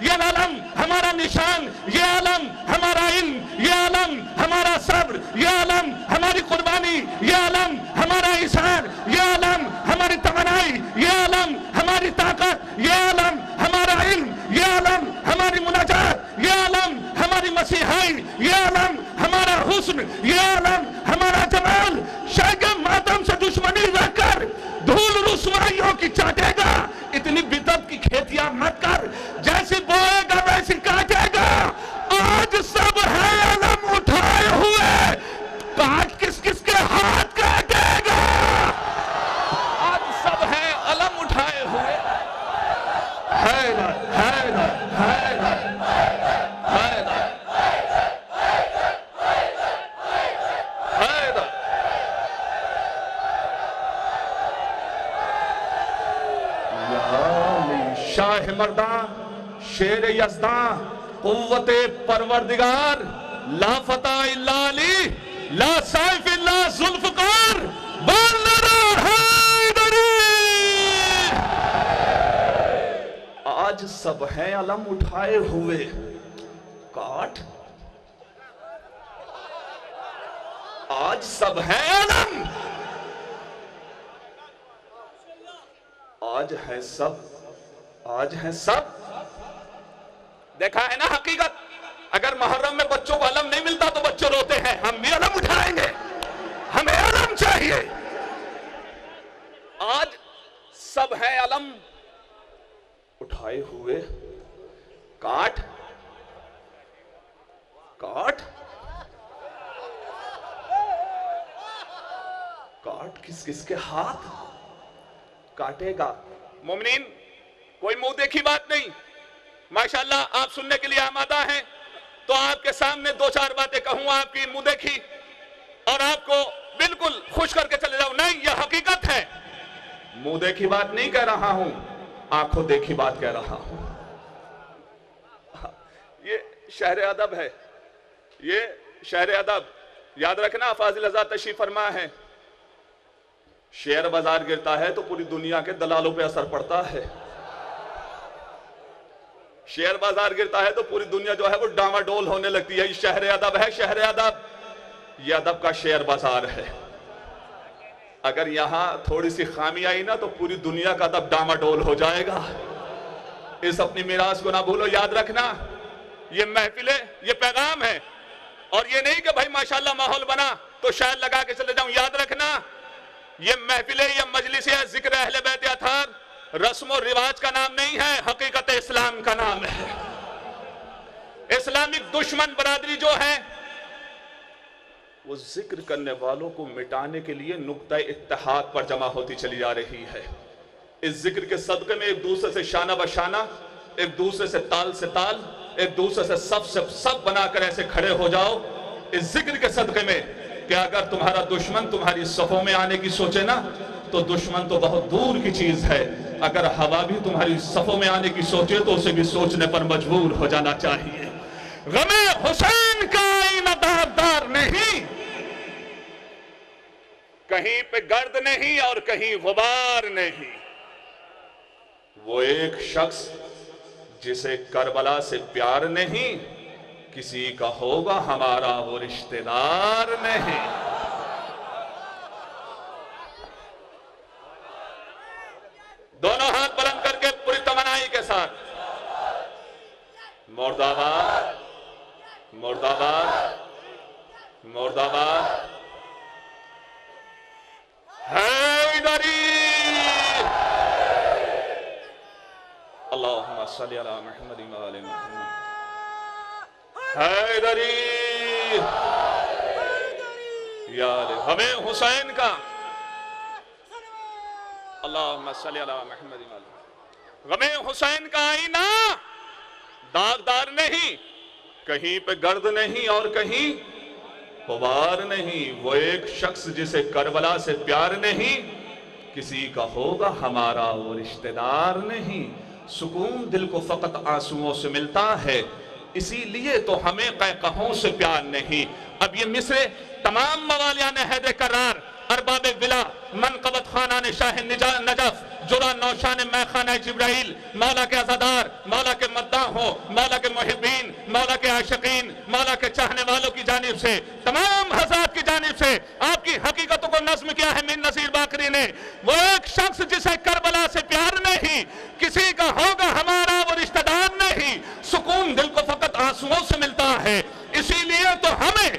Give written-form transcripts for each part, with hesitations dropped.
یہ علم ہمارا نشان، یہ علم ہمارا علم، یہ علم ہمارا صبر، یہ علم ہماری قربانی، یہ علم ہمارا اظہار، یہ علم ہماری توانائی، یہ علم ہماری طاقت، یہ علم ہمارا علم، یہ علم ہماری مناجات، یہ علم ہماری مسیحائی، یہ علم ہمارا حسن، یہ علم ہمارا جمال۔ شیخ ماتم سے دشمنی رکھ کر دھول رسوائیوں کی چاٹے گا، اتنی بدعت کی کھیتیاں مت کر، جیسی بوئے گا ویسی کاٹے گا۔ آج سب ہے علم اٹھائے ہوئے، کاٹ کس کس کے ہاتھ کاٹے گا؟ آج سب ہے علم اٹھائے ہوئے۔ حیدر حیدر حیدر حیدر حیدر۔ شاہ مرداں، شیر یزداں، قوت پروردگار، لا فتح الا علی، لا سیف الا ذوالفقار، بولنا حیدری۔ آج سب ہیں علم اٹھائے ہوئے، کاٹ۔ آج سب ہیں علم، آج ہے سب، آج ہے سب۔ دیکھا ہے نا حقیقت، اگر محرم میں بچوں کو علم نہیں ملتا تو بچے روتے ہیں، ہم بھی علم اٹھائیں گے، ہمیں علم چاہیے۔ آج سب ہیں علم اٹھائے ہوئے، کاٹ کاٹ کاٹ کس کس کے ہاتھ کاٹے گا؟ مومنین، کوئی منہ دیکھی بات نہیں، ماشاءاللہ آپ سننے کے لیے آمادہ ہیں تو آپ کے سامنے دو چار باتیں کہوں، آپ کی منہ دیکھی اور آپ کو بالکل خوش کر کے چلے جاؤں، نہیں، یہ حقیقت ہے۔ منہ دیکھی بات نہیں کہہ رہا ہوں، آنکھوں دیکھی بات کہہ رہا ہوں۔ یہ شہر ادب ہے، یہ شہر ادب۔ یاد رکھنا، فاضل حضرات تشریف فرما ہے، شیئر بازار گرتا ہے تو پوری دنیا کے دلالوں پہ اثر پڑتا ہے، شیئر بازار گرتا ہے تو پوری دنیا جو ہے وہ ڈاما ڈول ہونے لگتی ہے۔ یہ شہر ادب ہے، شہر ادب، یہ ادب کا شیئر بازار ہے۔ اگر یہاں تھوڑی سی خامی آئی نا تو پوری دنیا کا ادب ڈاما ڈول ہو جائے گا۔ اس اپنی میراث کو نہ بھولو، یاد رکھنا، یہ محفلیں، یہ پیغام ہے، اور یہ نہیں کہ بھائی ماشاءاللہ ماحول بنا تو شاید لگا کے چلے جاؤں۔ یاد رکھنا، یہ محفلیں، یہ مجلس ہے، ذکر اہل بیت اطہار رسم و رواج کا نام نہیں ہے، حقیقت اسلام کا نام ہے۔ اسلامک دشمن برادری جو ہے وہ ذکر کرنے والوں کو مٹانے کے لیے نقطہ اتحاد پر جمع ہوتی چلی جا رہی ہے۔ اس ذکر کے صدقے میں ایک دوسرے سے شانہ بشانہ، ایک دوسرے سے تال سے تال، ایک دوسرے سے سب بنا کر ایسے کھڑے ہو جاؤ اس ذکر کے صدقے میں کہ اگر تمہارا دشمن تمہاری صفوں میں آنے کی سوچے نا تو دشمن تو بہت دور کی چیز ہے، اگر ہوا بھی تمہاری صفوں میں آنے کی سوچے تو اسے بھی سوچنے پر مجبور ہو جانا چاہیے۔ غم حسین کا آئینہ داغدار نہیں، کہیں پہ گرد نہیں اور کہیں غبار نہیں، وہ ایک شخص جسے کربلا سے پیار نہیں، کسی کا ہوگا ہمارا وہ رشتہ دار نہیں۔ دونوں ہاتھ بلند کر کے پوری توانائی کے ساتھ، مرد آباد، مرد آباد، مرد آباد، حیدری۔ اللہم صلی علی محمد و آل محمد۔ حیدری یا ہمیں حسین کا، اللہم صلی علی محمد و آل محمد۔ غم حسین کا آئینہ داغدار نہیں، کہیں پہ گرد نہیں اور کہیں غبار نہیں، وہ ایک شخص جسے کربلا سے پیار نہیں، کسی کا ہوگا ہمارا وہ رشتہ دار نہیں۔ سکون دل کو فقط آنسوؤں سے ملتا ہے، اسی لیے تو ہمیں قہقہوں سے پیار نہیں۔ اب یہ مصرے تمام موالیان حیدر کرار ارباب ولا منقبت خانان شاہ نجف جرا نوشان میں خانہ جبرائیل مولا کے عزادار مولا کے مداح ہو مولا کے محبین مولا کے عاشقین مولا کے چاہنے والوں کی جانب سے تمام حضرات کی جانب سے آپ کی حقیقتوں کو نظم کیا ہے میر نصیر باقری نے. وہ ایک شخص جسے کربلا سے پیار نہیں کسی کا ہوگا ہمارا وہ رشتہ دار نہیں سکون دل کو فقط آنسوؤں سے ملتا ہے اسی لیے تو ہمیں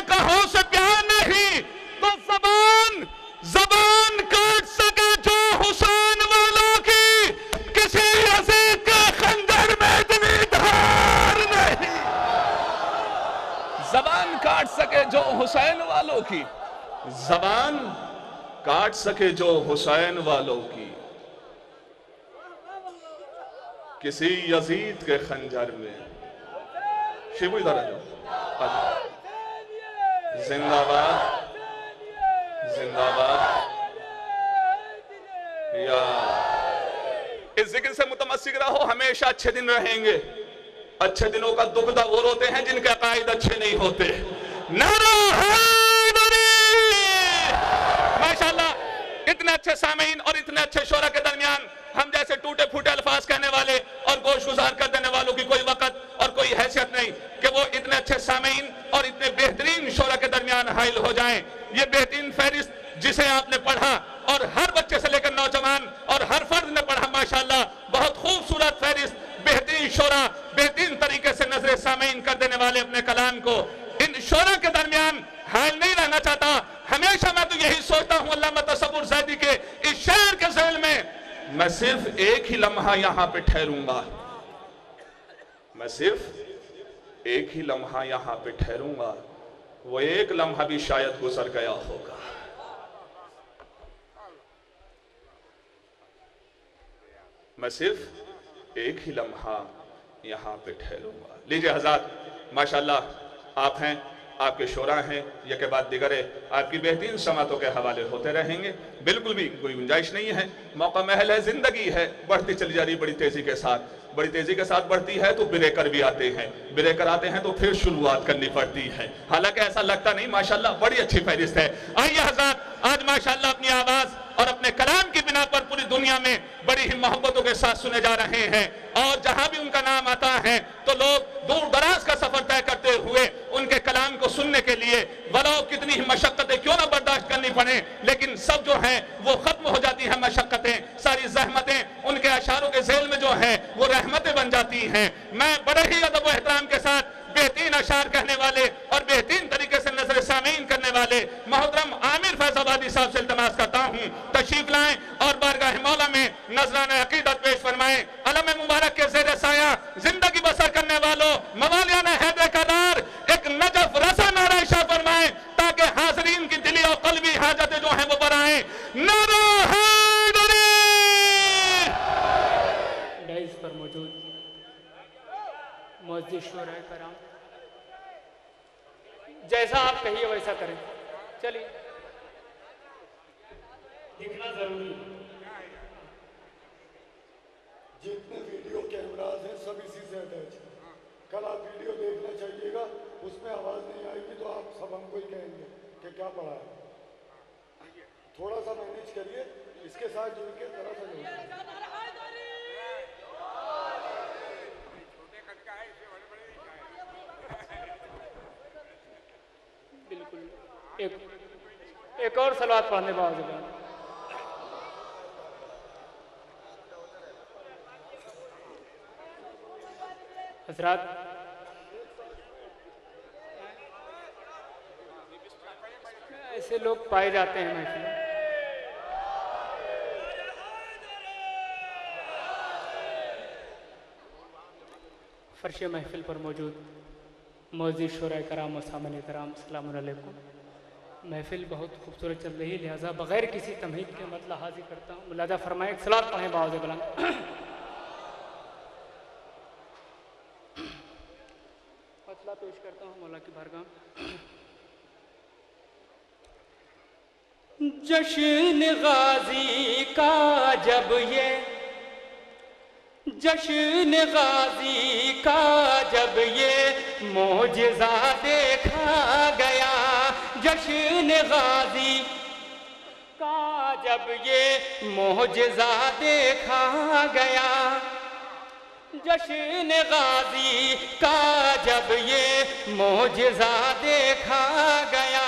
کہوں سے پیار نہیں تو زبان کاٹ سکے جو حسین والوں کی کسی عزیز کے خنجر میں اتنی دھار نہیں. زبان کاٹ سکے جو حسین والوں کی زبان کاٹ سکے جو حسین والوں کی کسی یزید کے خنجر میں. شیبو ادھر آ جاؤ. زندہ باد زندہ باد. یا اس ذکر سے متمسک رہو ہمیشہ اچھے دن رہیں گے. اچھے دنوں کا دکھ دا وہ روتے ہیں جن کے عقائد اچھے نہیں ہوتے. نعرہ حیدری. ماشاءاللہ اتنے اچھے سامعین اور اتنے اچھے شعراء کے درمیان ہم جیسے ٹوٹے پھوٹے الفاظ کہنے والے اور گوش گزار کر دینے والوں کی کوئی وقت اور کوئی حیثیت نہیں کہ وہ اتنے اچھے سامعین اور اتنے بہترین شعراء کے درمیان حائل ہو جائیں. یہ بہترین فہرست جسے آپ نے پڑھا اور ہر بچے سے لے کر نوجوان اور ہر فرد نے پڑھا ماشاءاللہ بہت خوبصورت فہرست بہترین شعراء بہترین طریقے سے نظر سامعین کر دینے والے اپنے کلام کو ان شعراء کے درمیان حائل نہیں رہنا چاہتا. ہمیشہ میں تو یہی سوچتا ہوں علامہ تصور زیدی کے اس شعر کے ذیل میں میں صرف ایک ہی لمحہ یہاں پہ ٹھہروں گا. میں صرف ایک ہی لمحہ یہاں پہ ٹھہروں گا وہ ایک لمحہ بھی شاید گزر گیا ہوگا. میں صرف ایک ہی لمحہ یہاں پہ ٹھہروں گا. لیجئے حضرات ماشاءاللہ آپ ہیں آپ کے شعراء ہیں یہ کے بعد دیگرے آپ کی بہترین سماعتوں کے حوالے ہوتے رہیں گے. بالکل بھی کوئی گنجائش نہیں ہے. موقع محل ہے زندگی ہے بڑھتی چلی جا رہی بڑی تیزی کے ساتھ بڑھتی ہے تو بریکر بھی آتے ہیں بریکر آتے ہیں تو پھر شروعات کرنی پڑتی ہے. حالانکہ ایسا لگتا نہیں ماشاءاللہ بڑی اچھی فہرست ہے. آئیے حضرات آج ماشاءاللہ اپنی آواز اور اپنے کلام کی بنا پر پوری دنیا میں بڑی ہی محبتوں کے ساتھ سنے جا رہے ہیں اور جہاں بھی ان کا نام آتا ہے تو لوگ دور دراز کا سفر طے کرتے ہوئے ان کے کلام کو سننے کے لیے ولو کتنی ہی مشقتیں کیوں نہ برداشت کرنی پڑیں لیکن سب جو ہیں وہ ختم ہو جاتی ہیں مشقتیں ساری زحمتیں ان کے اشعاروں کے ذیل میں جو ہیں وہ رحمتیں بن جاتی ہیں. میں بڑے ہی ادب و احترام کے ساتھ بہترین اشعار کہنے والے اور بہترین طریقے سے نظر سامعین کرنے والے محترم عامر فیض آبادی صاحب سے التماس کرتا ہوں تشریف لائیں اور بارگاہ مولا میں نذرانہ عقیدت پیش فرمائیں. علم مبارک کے زیر سایہ زندگی بسر کرنے والوں موالیان حیدر کردار ایک نجف رسا نعرہ عشاء فرمائیں تاکہ حاضرین کی دلی اور قلبی حاجتیں جو ہیں وہ برائیں. نعرہ حیدری. ڈائز پر موجود معزز شعراء کرام جیسا آپ کہیے ویسا کریں. چلیے دکھنا ضروری جتنے ویڈیو کیمراز ہیں سب اسی سے اٹیچ ہیں. کل آپ ویڈیو دیکھنا چاہیے گا اس میں آواز نہیں آئے گی تو آپ سب ہم کو ہی کہیں گے کہ کیا پڑھا ہے. تھوڑا سا مینیج کریے اس کے ساتھ جڑ کے ذرا سا جڑ بالکل. ایک اور صلوات پڑھنے باوجود حضرات ایسے لوگ پائے جاتے ہیں محفل میں. فرش محفل پر موجود معزز شعراء کرام و سامعین کرام السلام علیکم. محفل بہت خوبصورت چل رہی ہے لہٰذا بغیر کسی تمہید کے مطلع حاضر کرتا ہوں. ملاحظہ فرمائیں ایک صلوات پڑھیں باوجود بلند. مطلع پیش کرتا ہوں مولا کی بارگاہ. جشن غازی کا جب یہ جشن غازی کا جب یہ معجزہ دیکھا گیا جشن غازی جب یہ معجزہ دیکھا گیا، جشن غازی کا جب یہ معجزہ دیکھا گیا،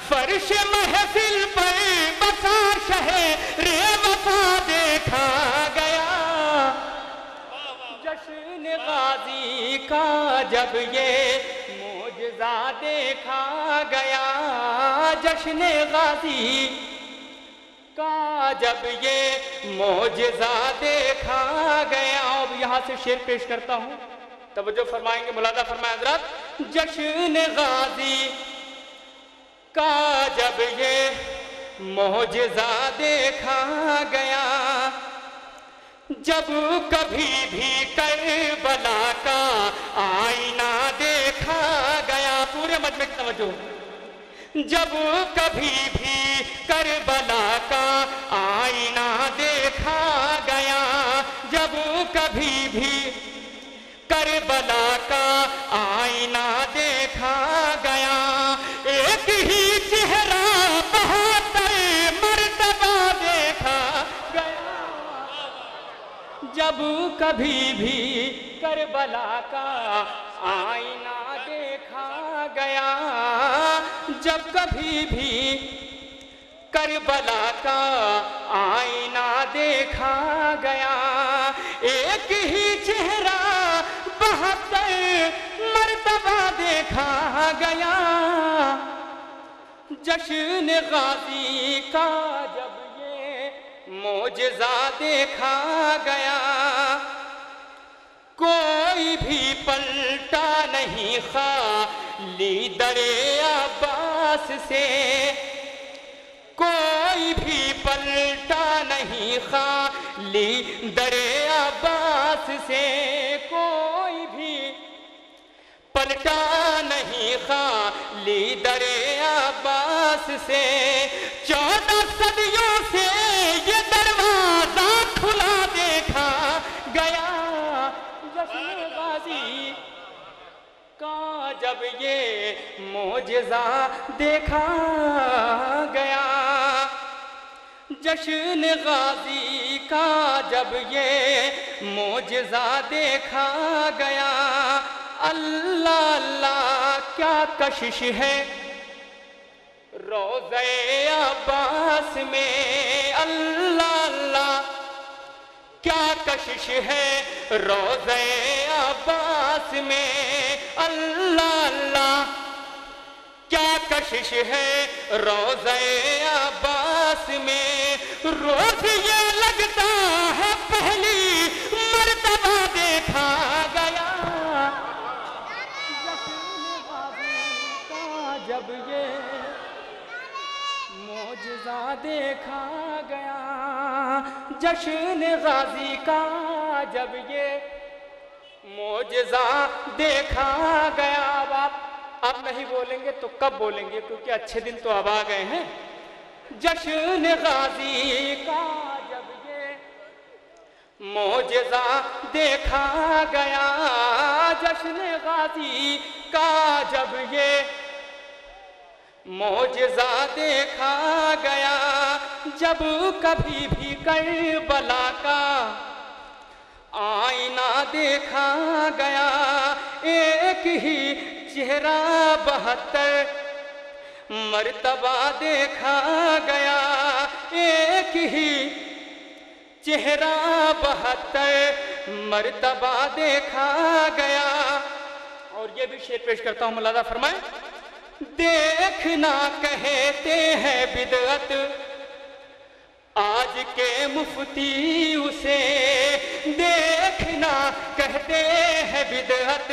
فرش محفل پر بسا شہر وفا دیکھا گیا، جشن غازی کا جب یہ معجزہ دیکھا گیا، جشن غازی کا جب یہ معجزہ دیکھا گیا۔ اب یہاں سے شعر پیش کرتا ہوں، توجہ فرمائیں گے، ملاحظہ فرمائیں حضرات۔ جشن غازی کا جب یہ معجزہ دیکھا گیا، جب کبھی بھی کربلا کا آئینہ دیکھا گیا، پورے مجمع کی توجہ، جب کبھی بھی کربلا کا آئینہ دیکھا گیا، جب کبھی بھی کربلا کا آئینہ دیکھا گیا، ایک ہی چہرہ بہتر مرتبہ دیکھا گیا، جب کبھی بھی کربلا کا آئینہ دیکھا گیا، جب کبھی بھی کربلا کا آئینہ دیکھا گیا، ایک ہی چہرہ بہتر مرتبہ دیکھا گیا، جشن غازی کا جب یہ معجزہ دیکھا گیا، کوئی بھی پلٹا نہیں خالی در عباس سے، کوئی بھی پلٹا نہیں خالی در عباس سے، کوئی بھی پلٹا نہیں خالی در عباس سے، 14 صدیوں سے یہ دروازہ کھلا دیکھا گیا، جشن غازی کا جب یہ معجزہ دیکھا گیا، جشن غازی کا جب یہ معجزہ دیکھا گیا، اللہ اللہ کیا کشش ہے روضہ عباس میں، اللہ اللہ کیا کشش ہے روضہ عباس میں، اللہ اللہ کیا کشش ہے روضہ عباس میں، روز یہ لگتا ہے پہلی مرتبہ دیکھا گیا، جشن غازی کا جب یہ معجزہ دیکھا گیا، جشن غازی کا جب یہ معجزہ دیکھا گیا۔ اب نہیں بولیں گے تو کب بولیں گے، کیونکہ اچھے دن تو اب آ گئے ہیں۔ جشن غازی کا جب یہ معجزہ دیکھا گیا، جشن غازی کا جب یہ معجزہ دیکھا گیا، جب کبھی بھی کربلا کا آئینہ دیکھا گیا، ایک ہی چہرہ 72 مرتبہ دیکھا گیا، ایک ہی چہرہ 72 مرتبہ دیکھا گیا۔ اور یہ بھی شعر پیش کرتا ہوں، ملاحظہ فرمائیں۔ دیکھنا کہتے ہیں بدعت آج کے مفتی اسے، دیکھنا کہتے ہیں بدعت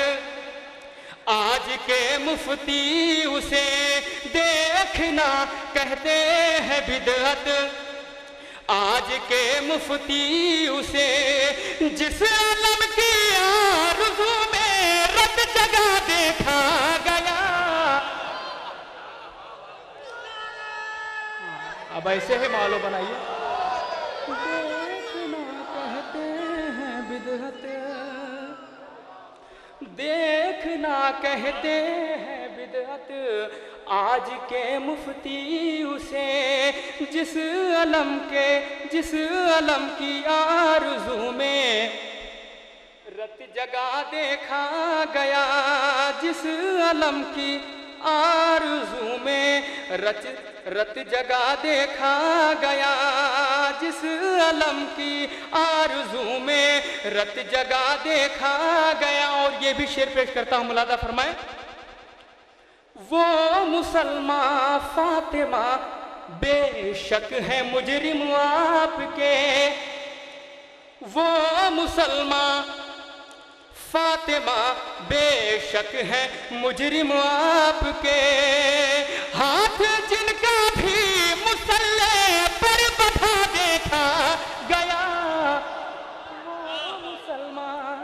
آج کے مفتی اسے، دیکھنا کہتے ہیں بدعت آج کے مفتی اسے، جس عالم کی آرزو میں رب جگہ دیکھا گیا۔ اب ایسے ہی مالو بنائیے۔ دیکھنا کہتے ہیں بدعت، دیکھنا کہتے ہیں بدعت بدعت آج کے مفتی اسے جس علم کی آرزو میں رت جگا دیکھا گیا، جس علم کی آرزو میں رت جگا دیکھا گیا، جس علم کی آرزو میں رت جگا دیکھا گیا۔ اور یہ بھی شعر پیش کرتا ہوں، ملاحظہ فرمائیں۔ وہ مسلمان فاطمہ بے شک ہے مجرم آپ کے، وہ مسلمان فاطمہ بے شک ہے مجرم آپ کے، ہاتھ جن کا بھی مسلح پر بٹھا دیکھا گیا، وہ مسلمان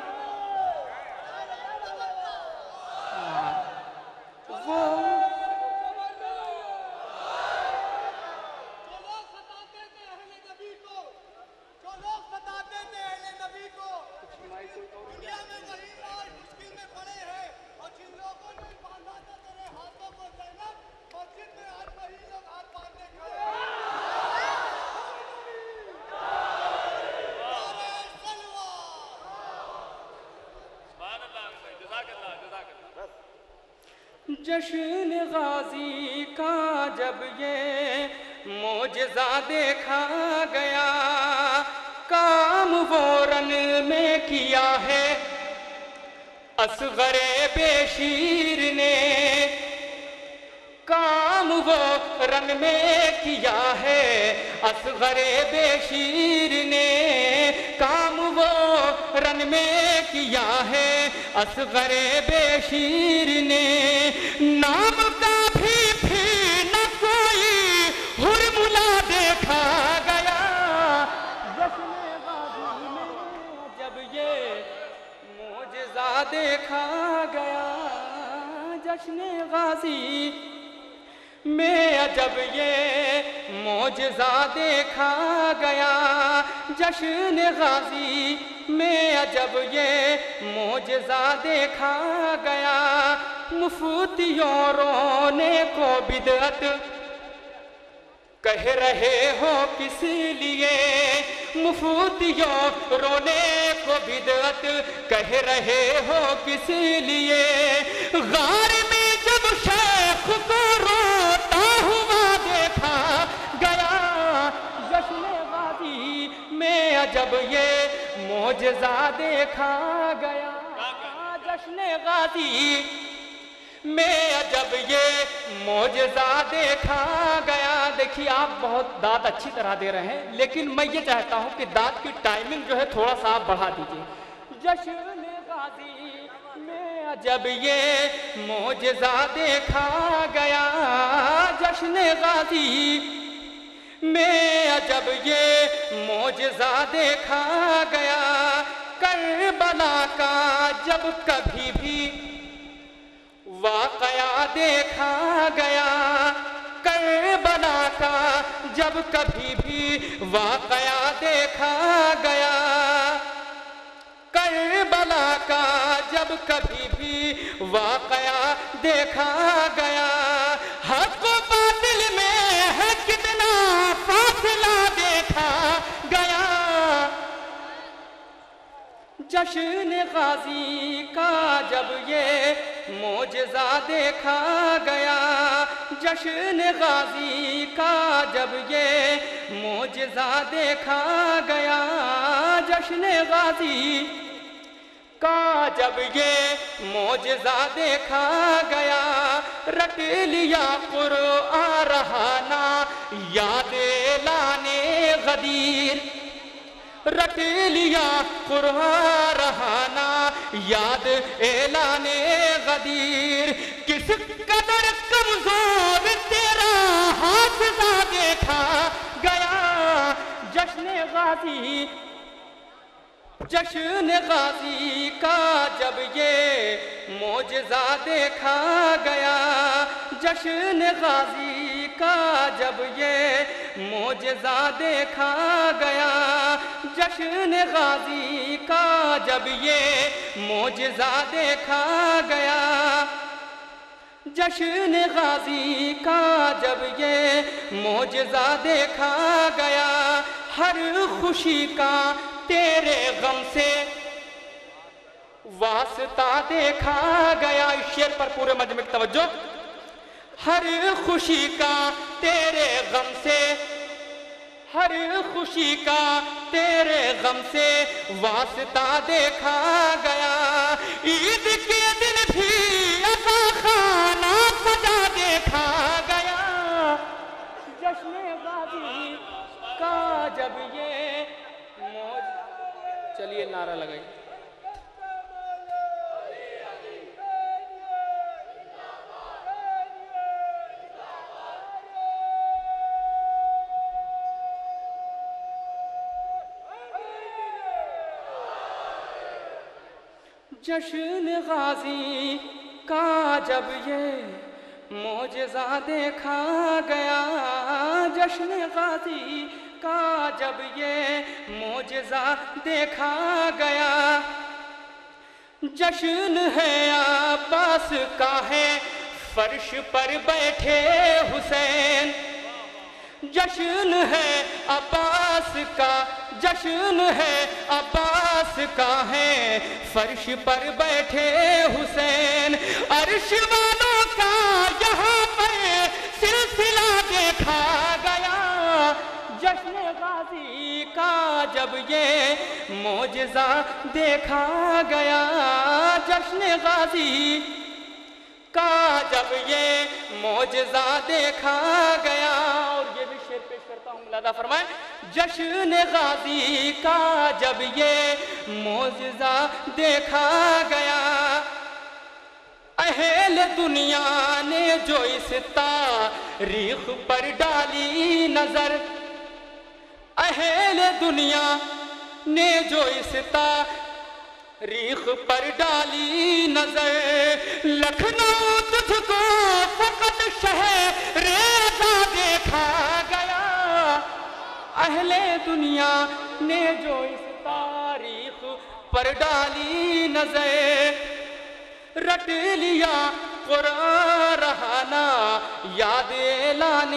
جشن غازی کا جب یہ معجزہ دیکھا گیا، کام وہ رن میں کیا ہے اصغر بشیر نے، کام وہ رن میں کیا ہے اصغر بشیر نے، کام وہ رن میں کیا ہے اصغر بشیر نے، نام کا بھی نہ کوئی حرملا دیکھا گیا، جشن غازی میں جب یہ معجزہ دیکھا گیا، جشن غازی میں جب یہ معجزہ دیکھا گیا، جشن غازی میں جب یہ معجزہ دیکھا گیا، مفتیوں رونے کو بدعت کہہ رہے ہو کس لیے، مفتیوں رونے کو بدعت کہہ رہے ہو کس لیے، غار میں جب شیخ کو روتا ہوا دیکھا گیا، جشن غازی میں جب یہ معجزہ دیکھا گیا، جشن غازی میں جب یہ معجزہ دیکھا گیا۔ دیکھیے آپ بہت داد اچھی طرح دے رہے ہیں، لیکن میں یہ چاہتا ہوں کہ داد کی ٹائمنگ جو ہے تھوڑا سا آپ بڑھا دیجئے۔ جشن غازی میں جب یہ معجزہ دیکھا گیا، جشن غازی میں جب یہ معجزہ دیکھا گیا، کربلا کا جب کبھی بھی واقعہ دیکھا گیا، کربلا کا جب کبھی بھی واقعہ دیکھا گیا، کربلا کا جب کبھی بھی واقعہ دیکھا گیا، حق و باطل میں ہے کتنا فاصلہ دیکھا گیا، جشن غازی کا جب یہ معجزہ دیکھا گیا، جشن غازی کا جب یہ معجزہ دیکھا گیا، جشن غازی کا جب یہ معجزہ دیکھا گیا، رٹ لیا قرآن رہانا یاد لانے غدیر، رٹ لیا قرآن رہانا یاد اعلان غدیر، کس قدر کمزور تیرا حافظہ دیکھا گیا، جشن غازی، جشن غازی کا جب یہ معجزہ دیکھا گیا، جشن غازی کا جب یہ معجزہ دیکھا گیا، جشن غازی کا جب یہ معجزہ دیکھا گیا، جشن غازی کا جب یہ معجزہ دیکھا گیا، ہر خوشی کا تیرے غم سے واسطہ دیکھا گیا۔ اس شعر پر پورے مجمع کی توجہ۔ ہر خوشی کا تیرے غم سے، ہر خوشی کا تیرے غم سے واسطہ دیکھا گیا، عید کے دن بھی عزا خانہ سجا دیکھا گیا، جشن غازی کا جب یہ چلیے نعرہ لگائی۔ جشن غازی کا جب یہ معجزہ دیکھا گیا، جشن غازی کا جب یہ معجزہ دیکھا گیا، جشن ہے عباس کا ہے فرش پر بیٹھے حسین، جشن ہے عباس کا، جشن ہے عباس کا ہے فرش پر بیٹھے حسین، عرش والوں کا یہاں پر سلسلہ دیکھا گیا، جشن غازی کا جب یہ معجزہ دیکھا گیا، جشن غازی کا جب یہ معجزہ دیکھا گیا۔ اور یہ بھی شعر پیش کرتا ہوں، ملاحظہ فرمائیں۔ جشن غازی کا جب یہ معجزہ دیکھا گیا، اہل دنیا نے جو اس تاریخ پر ڈالی نظر، اہل دنیا نے جو اس تاریخ پر ڈالی نظر، لکھنؤ تجھ کو فقط شہر رضا دیکھا گیا، اہل دنیا نے جو اس تاریخ پر ڈالی نظر، رٹ لیا قرآن رہانا یاد اعلان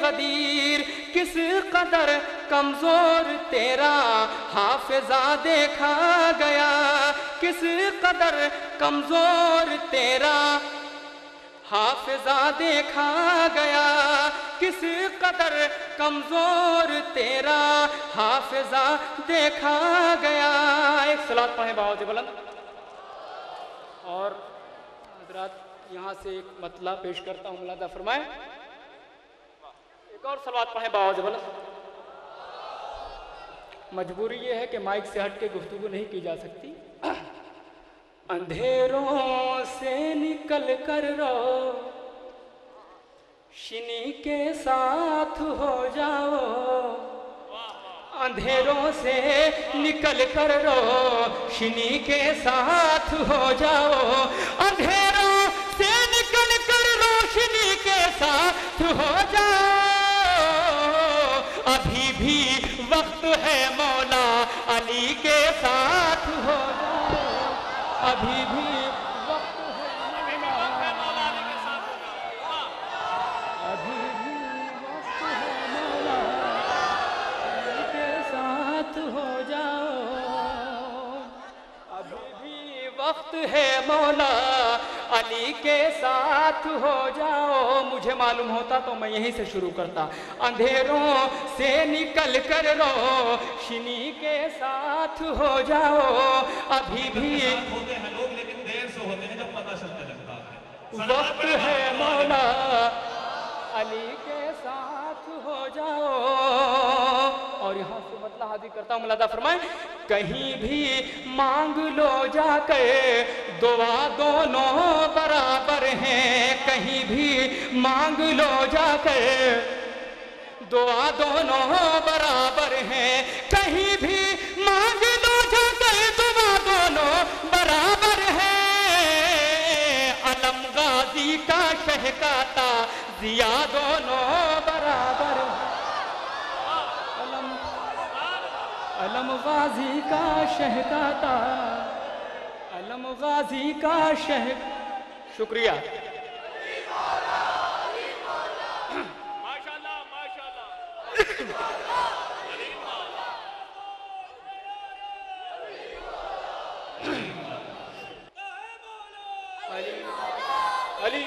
غدیر، کس قدر کمزور تیرا حافظہ دیکھا گیا، کس قدر کمزور تیرا حافظہ دیکھا گیا، کس قدر کمزور تیرا حافظہ دیکھا گیا۔ ایک صلوات پڑھیں باوجہ بلند۔ اور حضرات یہاں سے ایک مطلع پیش کرتا ہوں، ملاحظہ فرمائیں۔ ایک اور صلوات پڑھیں باوجہ بلند۔ مجبوری یہ ہے کہ مائک سے ہٹ کے گفتگو نہیں کی جا سکتی۔ اندھیروں سے نکل کر روشنی کے ساتھ ہو جاؤ، اندھیروں سے نکل کر روشنی کے ساتھ ہو جاؤ، اندھیروں سے نکل کر روشنی کے ساتھ ہو جاؤ، ابھی بھی وقت ہے مولا علی کے ساتھ ہو جاؤ، ابھی بھی وقت ہے مولا علی کے ساتھ ہو جاؤ، ابھی بھی وقت ہے مولا علی کے ساتھ ہو جاؤ، ابھی بھی وقت ہے مولا علی کے ساتھ ہو جاؤ۔ مجھے معلوم ہوتا تو میں یہیں سے شروع کرتا، اندھیروں سے نکل کر روشنی کے ساتھ ہو جاؤ، ابھی بھی ہوتے ہیں لوگ لیکن دیر سے ہوتے ہیں جب پتہ چلنے لگتا ہے، وقت ہے مولا علی کے ساتھ ہو جاؤ۔ اور یہاں سے مطلع حاضر کرتا ہوں، ملاحظہ فرمائیں۔ کہیں بھی مانگ لو جا کے دعا دونوں برابر ہیں، کہیں بھی مانگ لو جا کے دعا دونوں برابر ہیں، کہیں بھی مانگ لو جا کے دعا دونوں برابر ہیں، علم غازی کا شہ کا تعزیہ دونوں برابر ہیں، علم غازی کا شہ کا تعزیہ، علم غازی کا شہ، شکریہ، علی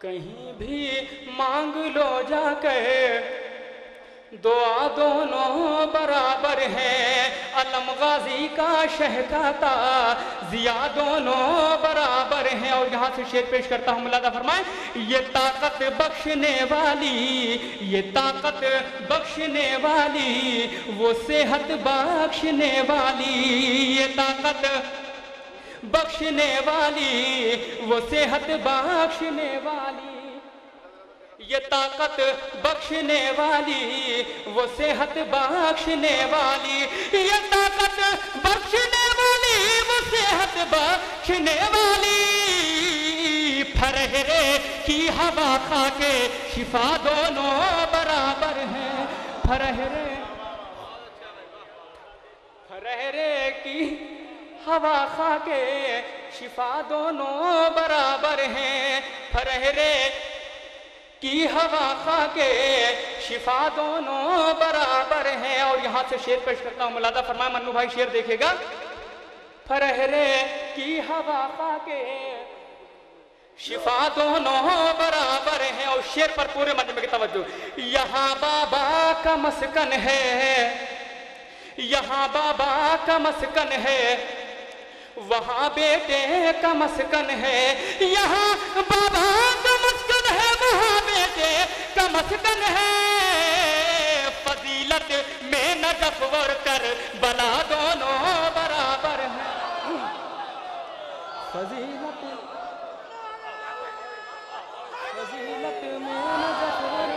کہیں بھی مانگ لو جا کے دعا دونوں برابر ہیں، علم غازی کا شہ کا تازیہ دونوں برابر ہیں۔ اور یہاں سے شعر پیش کرتا ہوں، ملادہ فرمائیں، یہ طاقت بخشنے والی، یہ طاقت بخشنے والی، وہ صحت بخشنے والی، یہ طاقت بخشنے والی، وہ صحت بخشنے والی، یہ طاقت بخشنے والی، وہ صحت بخشنے والی، یہ طاقت بخشنے والی، وہ صحت بخشنے والی، پھرہرے کی ہوا کھا کے شفا دونوں برابر ہیں، پھرہرے کی ہوا کھا کے شفا دونوں برابر ہیں، پھرہرے کی ہوا کھا کے شفا دونوں برابر ہیں۔ اور یہاں سے شعر پیش کرتا ہوں، ملادہ فرمائے، منو بھائی شعر دیکھے گا، پھرہرے کی ہوا کھا کے شفا دونوں برابر ہیں۔ اور شعر پر پورے مجمع کی توجہ، یہاں بابا کا مسکن ہے، یہاں بابا کا مسکن ہے، وہاں بیٹے کا مسکن ہے، یہاں بابا کا مسکن ہے، وہاں بیٹے کا مسکن ہے، فضیلت میں نجف اور کربلا دونوں برابر ہیں، فضیلت میں نجف اور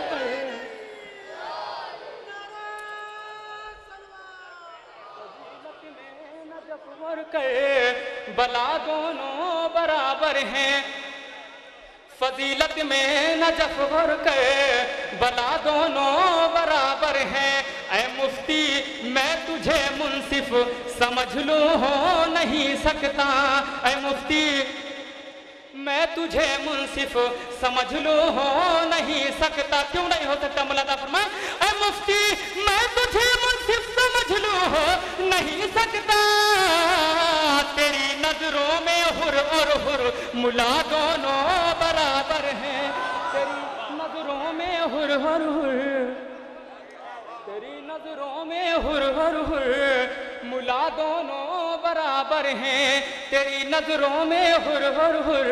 بلا دونوں برابر ہیں، فضیلت میں نجف اور بلا دونوں برابر ہیں۔ اے مفتی میں تجھے منصف سمجھ لوں ہو نہیں سکتا، اے مفتی میں تجھے منصف سمجھ لوں ہو نہیں سکتا، کیوں نہیں ہو سکتا؟ ملادہ فرمائے، اے مفتی میں تجھے منصف سمجھ لوں ہو نہیں سکتا، تیری نظروں میں حر اور حر ملا دونوں برابر ہیں، تیری نظروں میں حر اور حر، تیری نظروں میں حر اور حر ملا دونوں برابر ہیں، تیری نظروں میں حر اور حر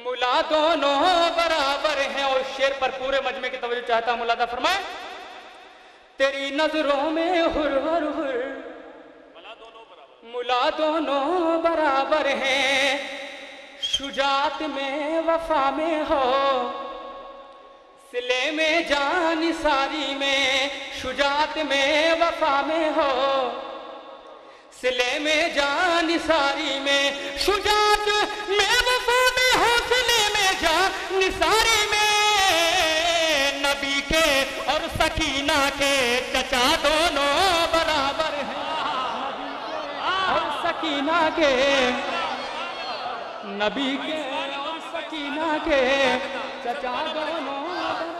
ملا دونوں برابر ہیں۔ اور شعر پر پورے مجمع کی توجہ چاہتا ہوں، ملادہ فرمائے، تیری نظروں میں حر اور حر ملا دونوں برابر ہیں، شجاعت میں وفا میں ہو، سلے میں جان نثاری میں، شجاعت میں وفا میں ہو، سلے میں جان نثاری میں، شجاعت میں وفا میں ہو، سلے میں جان نثاری میں، نبی کے اور سکینہ کے چچا دونوں برابر ہیں، اور سکینہ کے، نبی کے اور سکینہ کے چچا دونوں برابر ہیں۔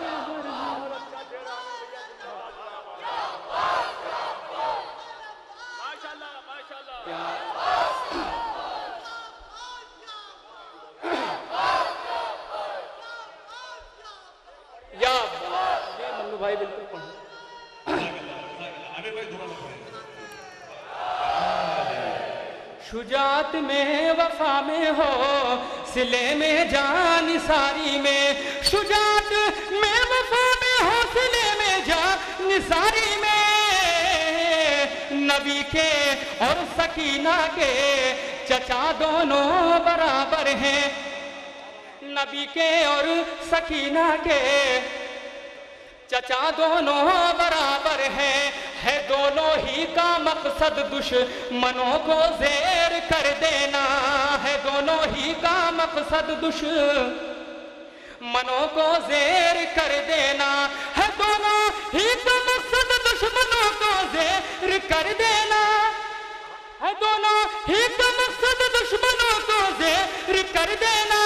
یا منو بھائی بالکل پڑھیں، شجاعت میں وفا میں ہو، سلے میں جان نثاری میں، شجاعت میں وفا میں ہو، سلے میں جان نثاری میں، نبی کے اور سکینہ کے چچا دونوں برابر ہیں، نبی کے اور سکینہ کے چچا دونوں برابر ہیں، ہے دونوں ہی کا مقصد دشمنوں کو زیر کر دینا، ہے دونوں ہی کا مقصد دشمنوں کو زیر کر دینا، ہے دونوں ہی کا مقصد دشمنوں کو زیر کر دینا، ہے دونوں ہی کا مقصد دشمنوں کو زیر کر دینا،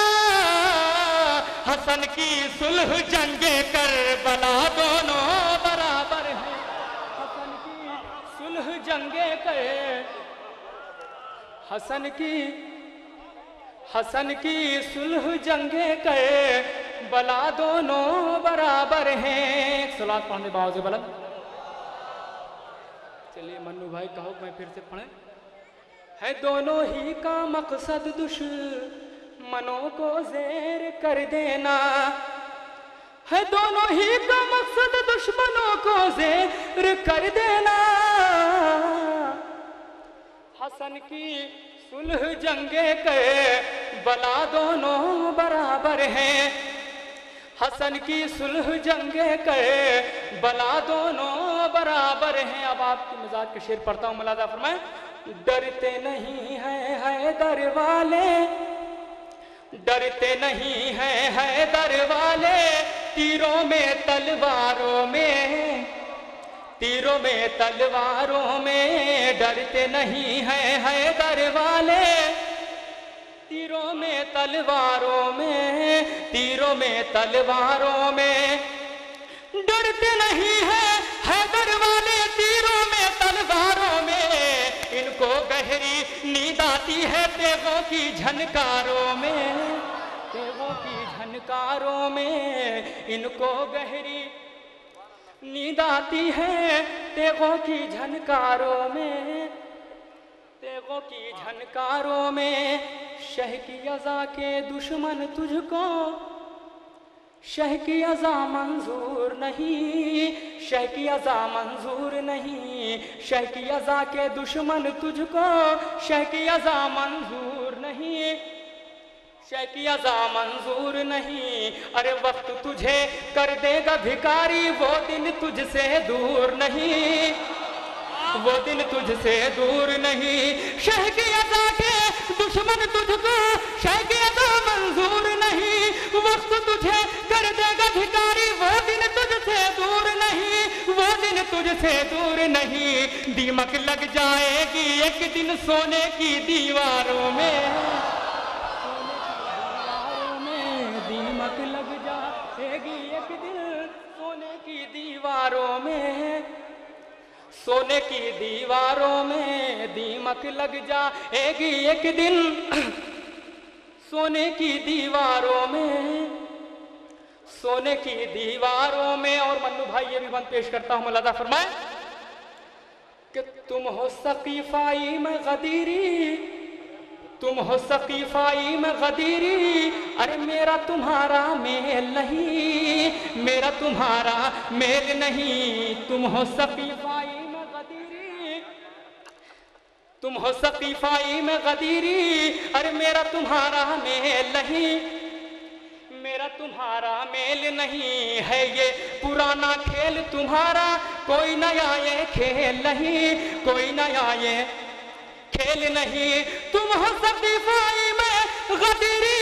حسن کی صلح جنگ کربلا دونوں برابر ہیں، حسن کی صلح جنگ حسن کی صلح جنگ کربلا دونوں برابر ہیں۔ ایک صلوات پڑھنے باؤ سے بلند۔ چلیے منو بھائی کا حکم ہے، پھر سے پڑھیں۔ ہے دونوں ہی کا مقصد دشمنوں کو زیر کر دینا، ہے دونوں ہی کا مقصد دشمنوں کو زیر کر دینا، حسن کی صلح جنگ کربلا دونوں برابر ہیں، حسن کی صلح جنگ کربلا دونوں برابر ہیں۔ اب آپ کی مزاج کے شعر پڑھتا ہوں، ملاحظہ فرمائیں۔ ڈرتے نہیں ہیں حیدر والے، ڈرتے نہیں ہیں حیدر والے، تیروں میں تلواروں میں، تیروں میں تلواروں میں، ڈرتے نہیں ہیں حیدر والے، تیروں میں تلواروں میں، تیروں میں تلواروں میں، ڈرتے نہیں ہیں حیدر والے، تیروں میں تلواروں میں، ان کو گہری نیند آتی ہے تیغوں کی جھنکاروں میں، تیغوں کی جھنکاروں میں، ان کو گہری نیند آتی ہے تیغوں کی جھنکاروں میں، تیغوں کی جھنکاروں میں، شہ کی عزا کے دشمن تجھ کو، شہ کی عزا منظور نہیں، شہ کی عزا منظور نہیں، شہ کی عزا کے دشمن تجھ کو، شہ کی عزا منظور نہیں، شہ کی عزا منظور نہیں، ارے وقت تجھے کر دے گا بھکاری، وہ دن تجھ سے دور نہیں، وہ دن تجھ سے دور نہیں، شہ کی عزا کے دشمن تجھ کو، شہ کی عزا منظور نہیں، وقت تجھے کر دے گا بھکاری، وہ دن تجھ سے دور نہیں، وہ دن تجھ سے دور نہیں، دیمک لگ جائے گی ایک دن سونے کی دیواروں میں، دیمک لگ جائے گی ایک دن سونے کی دیواروں میں، سونے کی دیواروں میں، دیمک لگ جائے گی ایک دن سونے کی دیواروں میں، سونے کی دیواروں میں۔ اور منو بھائی یہ بھی بند پیش کرتا ہوں، ملاحظہ فرمائیں کہ تم ہو سقیفائی میں غدیری، تم ہو سقیفائی میں غدیری، ارے میرا تمہارا میل نہیں، میرا تمہارا میل نہیں، تم ہو سقیفائی میں غدیری، تم ہو سقیفائی میں غدیری، ارے میرا تمہارا میل نہیں، میرا تمہارا میل نہیں، ہے یہ پرانا کھیل تمہارا، کوئی نیا یہ کھیل نہیں، کوئی نیا یہ کھیل نہیں، تم ہو سقیفائی میں غدیری،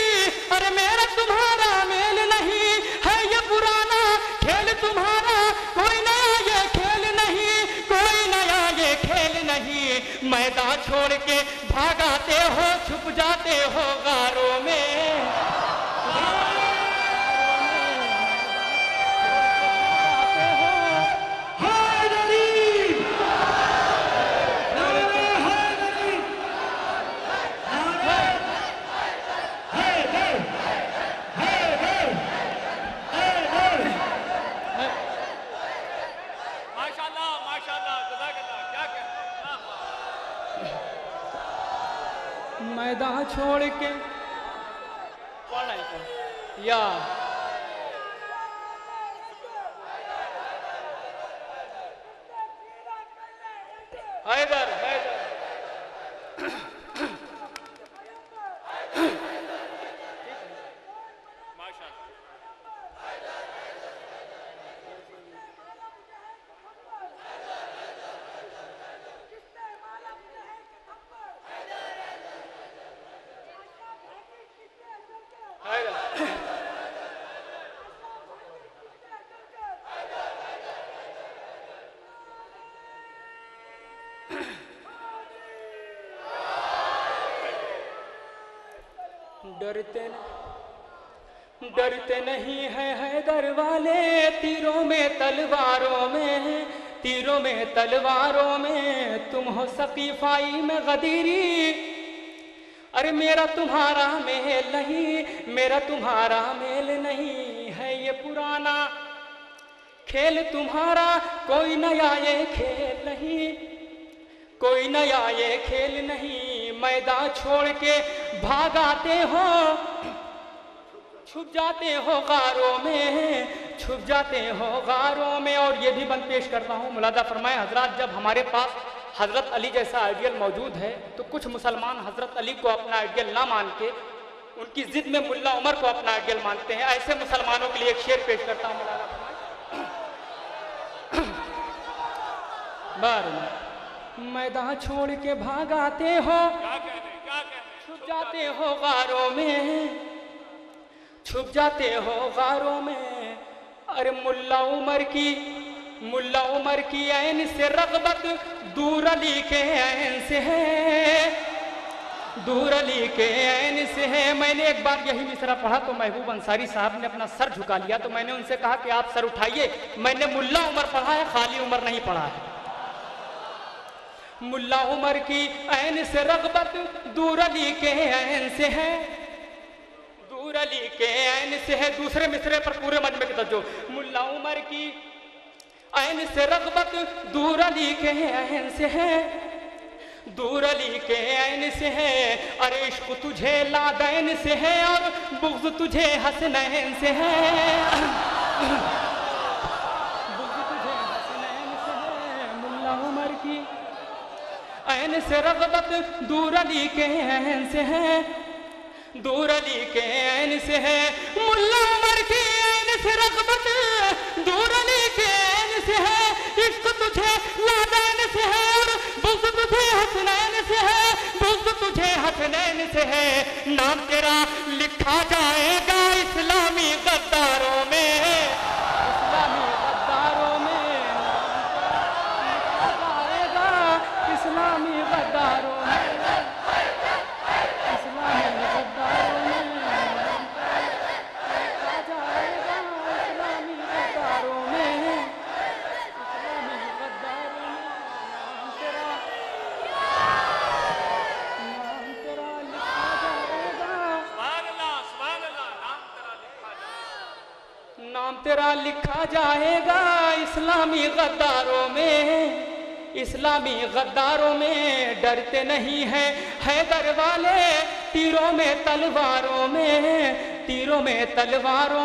ارے میرا تمہارا میل نہیں، ہے یہ پرانا کھیل تمہارا، کوئی نیا یہ کھیل نہیں، کوئی نیا یہ کھیل نہیں، میدان چھوڑ کے بھاگاتے ہو، چھپ جاتے ہو غاروں میں، میدان چھوڑ کے یا حیدر حیدر ڈرتے نہیں ہیں حیدر والے تیروں میں تلواروں میں تم ہو ثقیفائی میں غدیری ارے میرا تمہارا میل نہیں ہے یہ پرانا کھیل تمہارا کوئی نیا یہ کھیل نہیں میدان چھوڑ کے بھاگ آتے ہو چھپ جاتے ہو غاروں میں اور یہ بھی بند پیش کرتا ہوں ملاحظہ فرمائے حضرات جب ہمارے پاس حضرت علی جیسا آئیڈیل موجود ہے تو کچھ مسلمان حضرت علی کو اپنا آئیڈیل نہ مان کے ان کی ضد میں ملا عمر کو اپنا آئیڈیل مانتے ہیں ایسے مسلمانوں کے لیے ایک شعر پیش کرتا ہوں ملاحظہ فرمائے میدان چھوڑ کے بھاگ آتے ہو چھپ جاتے ہو غاروں میں ارے ملا عمر کی عین سے رغبت دور علی کے عین سے ہے میں نے ایک بار یہی مصرع پڑھا تو محبوب انصاری صاحب نے اپنا سر جھکا لیا تو میں نے ان سے کہا کہ آپ سر اٹھائیے میں نے ملا عمر پڑھا ہے خالی عمر نہیں پڑھا ہے ملا عمر کی عین سے رغبت دور علی کے عین سے ہے دوسرے مصرے پر پورے مجمع کی توجہ ملا عمر کی عین سے رغبت دور علی کے عین سے ہے ارے عشق تجھے لادین سے ہے اور بغض تجھے حسنین سے ہے ملا عمر کی عین سے رغبت دور علی کے عین سے ہے ملا عمر کی عین سے رغبت دور علی کے عین سے ہے عشق تجھے لادین سے ہے اور بغض تجھے حسنین سے ہے نام تیرا لکھا جائے گا اسلامی غداروں میں نام تیرا لکھا جائے گا اسلامی غداروں میں ڈرتے نہیں ہیں حیدر والے تیروں میں تلواروں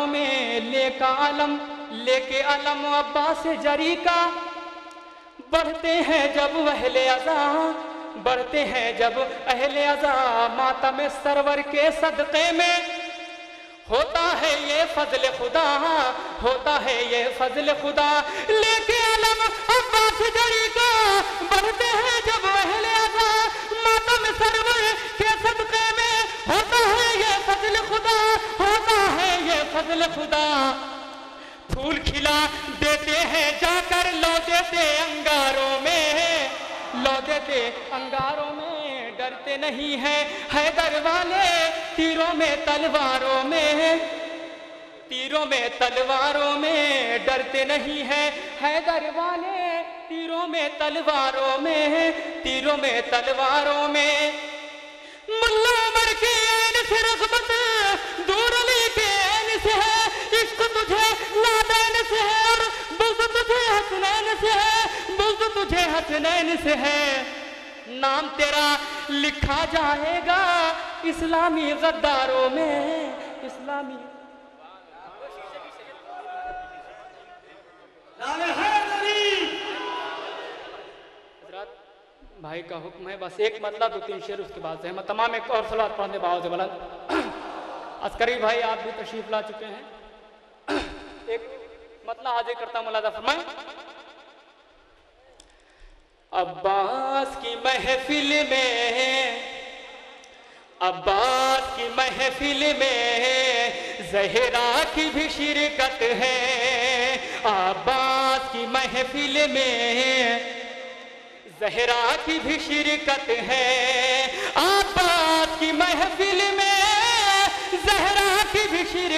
میں لے کے علم عباس جری کا بڑھتے ہیں جب اہل عزا ماتم سرور کے صدقے میں ہوتا ہے یہ فضل خدا لے کے علم عباس جری کا بڑھتے ہیں جب اہل عزا ماتم سرور کے صدقے میں ہوتا ہے یہ فضل خدا پھول کھلا دیتے ہیں جا کر لو دیتے انگاروں میں ڈرتے نہیں ہیں حیدر والے تیروں میں تلواروں میں ڈرتے نہیں ہیں حیدر والے تیروں میں تلواروں میں ملا عمر کی عین سے رغبت دور علی کے عین سے ہے عشق تجھے لادین سے ہے اور بغض تجھے حسنین سے ہے نام تیرا لکھا جائے گا اسلامی غداروں میں حضرات بھائی کا حکم ہے بس ایک مطلب 2-3 شعر اس کے بعد سے میں تمام ایک اور صلوات پڑھنے باؤ سے بلند عسکری بھائی آپ بھی تشریف لا چکے ہیں ایک مطلب حاضر کرتا ہوں ملاحظہ فرمائیں عباس کی محفل میں زہرا کی بھی شرکت ہے عباس کی محفل میں زہرا کی بھی شرکت ہے عباس کی محفل میں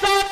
100